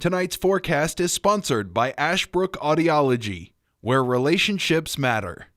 Tonight's forecast is sponsored by Ashbrook Audiology, where relationships matter.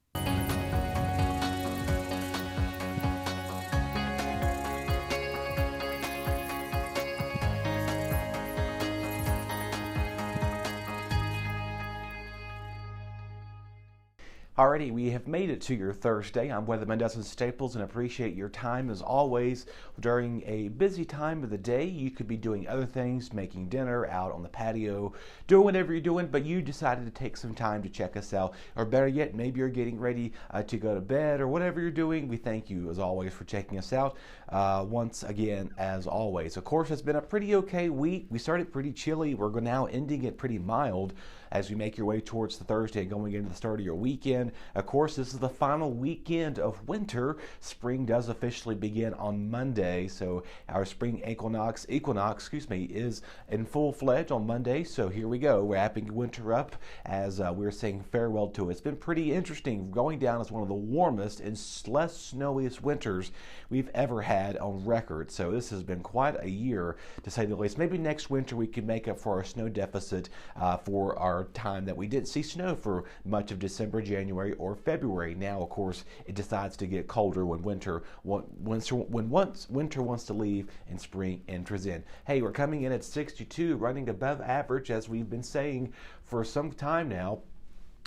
Alrighty, we have made it to your Thursday. I'm Weatherman Dustin Staples and appreciate your time as always. During a busy time of the day, you could be doing other things, making dinner, out on the patio, doing whatever you're doing, but you decided to take some time to check us out. Or better yet, maybe you're getting ready to go to bed or whatever you're doing. We thank you as always for checking us out once again as always. Of course, it's been a pretty okay week. We started pretty chilly. We're now ending it pretty mild as we make your way towards the Thursday going into the start of your weekend. Of course, this is the final weekend of winter. Spring does officially begin on Monday, so our spring equinox, is in full-fledged on Monday. So here we go, wrapping winter up as we're saying farewell to it. It's been pretty interesting, going down as one of the warmest and less snowiest winters we've ever had on record. So this has been quite a year, to say the least. Maybe next winter we can make up for our snow deficit for our time that we didn't see snow for much of December, January, or February. Now, of course, it decides to get colder when winter wants to leave and spring enters in. Hey, we're coming in at 62, running above average, as we've been saying for some time now.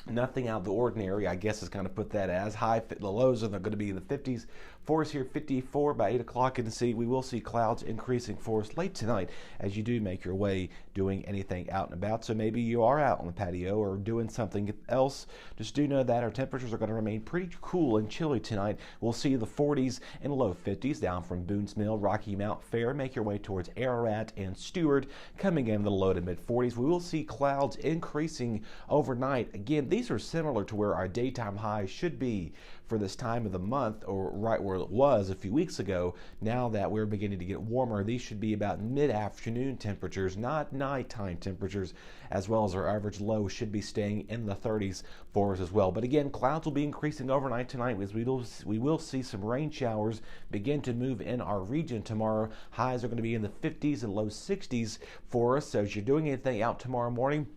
Nothing out of the ordinary, I guess, is going to put that as high. The lows are going to be in the 50s. For us here, 54 by 8 o'clock, and we will see clouds increasing for us late tonight as you do make your way doing anything out and about. So maybe you are out on the patio or doing something else. Just do know that our temperatures are going to remain pretty cool and chilly tonight. We'll see the 40s and low 50s down from Boone's Mill, Rocky Mount Fair. Make your way towards Ararat and Stewart, coming in the low to mid 40s. We will see clouds increasing overnight. Again, these are similar to where our daytime highs should be for this time of the month, or right where it was a few weeks ago. Now that we're beginning to get warmer, these should be about mid-afternoon temperatures, not nighttime temperatures, as well as our average low should be staying in the 30s for us as well. But again, clouds will be increasing overnight tonight as we will see some rain showers begin to move in our region tomorrow. Highs are going to be in the 50s and low 60s for us. So as you're doing anything out tomorrow morning,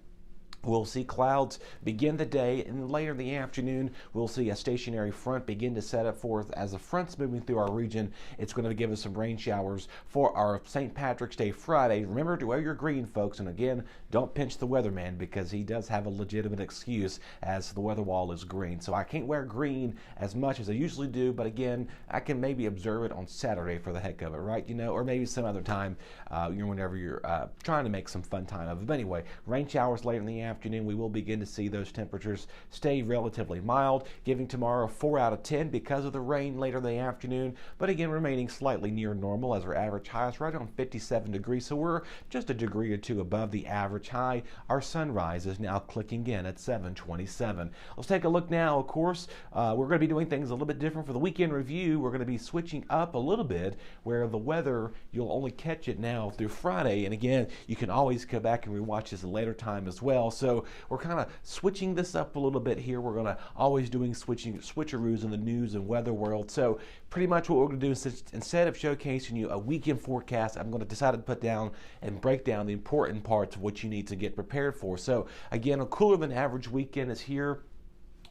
we'll see clouds begin the day, and later in the afternoon, we'll see a stationary front begin to set up for us. As the front's moving through our region, it's going to give us some rain showers for our St. Patrick's Day Friday. Remember to wear your green, folks, and again, don't pinch the weatherman because he does have a legitimate excuse as the weather wall is green. So I can't wear green as much as I usually do, but again, I can maybe observe it on Saturday for the heck of it, right? Or maybe some other time, whenever you're trying to make some fun time of it. But anyway, rain showers later in the afternoon. We will begin to see those temperatures stay relatively mild, giving tomorrow a 4 out of 10 because of the rain later in the afternoon, but again remaining slightly near normal as our average high is right on 57 degrees, so we're just a degree or two above the average high. Our sunrise is now clicking in at 7:27. Let's take a look now. Of course, we're going to be doing things a little bit different for the weekend review. We're going to be switching up a little bit where the weather, you'll only catch it now through Friday, and again, you can always go back and rewatch this at a later time as well. So we're kind of switching this up a little bit here. We're going to always doing switcheroos in the news and weather world. So pretty much what we're going to do is, instead of showcasing you a weekend forecast, I'm going to decide to put down and break down the important parts of what you need to get prepared for. So again, a cooler than average weekend is here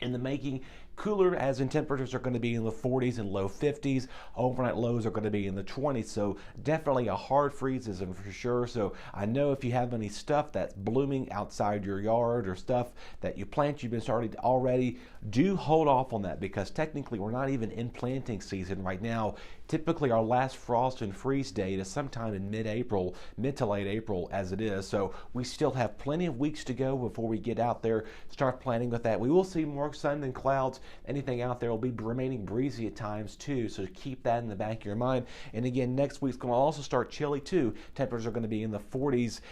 in the making. Cooler as in temperatures are going to be in the 40s and low 50s. Overnight lows are going to be in the 20s. So definitely a hard freeze is for sure. So I know if you have any stuff that's blooming outside your yard or stuff that you plant, you've been started already, do hold off on that because technically we're not even in planting season right now. Typically our last frost and freeze date is sometime in mid-April, mid to late April as it is. So we still have plenty of weeks to go before we get out there, start planting with that. We will see more sun than clouds. Anything out there will be remaining breezy at times too, so keep that in the back of your mind. And again, next week's going to also start chilly too. Temperatures are going to be in the 40s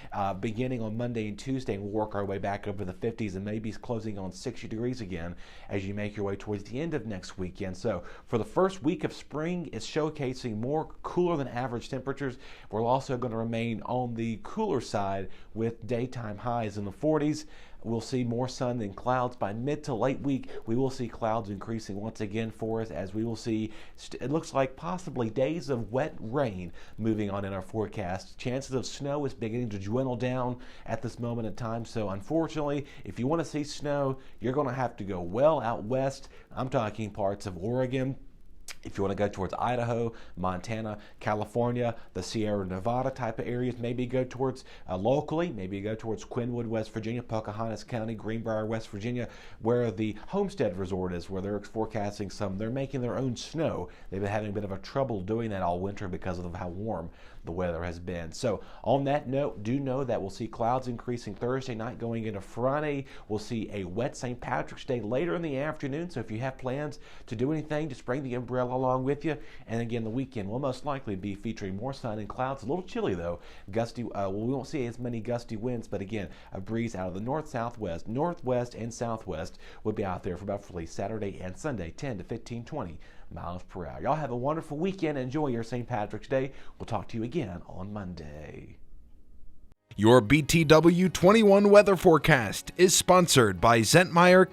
beginning on Monday and Tuesday, and we'll work our way back over the 50s and maybe closing on 60 degrees again as you make your way towards the end of next weekend. So for the first week of spring, it's showcasing more cooler than average temperatures. We're also going to remain on the cooler side with daytime highs in the 40s. we'll see more sun than clouds. By mid to late week, we will see clouds increasing once again for us, as we will see, it looks like possibly days of wet rain moving on in our forecast. Chances of snow is beginning to dwindle down at this moment in time. So unfortunately, if you want to see snow, you're going to have to go well out west. I'm talking parts of Oregon. If you want to go towards Idaho, Montana, California, the Sierra Nevada type of areas, maybe go towards locally, maybe go towards Quinwood, West Virginia, Pocahontas County, Greenbrier, West Virginia, where the Homestead Resort is, where they're forecasting they're making their own snow. They've been having a bit of a trouble doing that all winter because of how warm the weather has been. So on that note, do know that we'll see clouds increasing Thursday night going into Friday. We'll see a wet St. Patrick's Day later in the afternoon. So if you have plans to do anything, just bring the umbrella along with you. And again, the weekend will most likely be featuring more sun and clouds. A little chilly though. Gusty. We won't see as many gusty winds, but again, a breeze out of the north-southwest, northwest, and southwest will be out there for about Saturday and Sunday, 10 to 15, 20 miles per hour. Y'all have a wonderful weekend. Enjoy your St. Patrick's Day. We'll talk to you again on Monday. Your BTW21 weather forecast is sponsored by Zentmeyer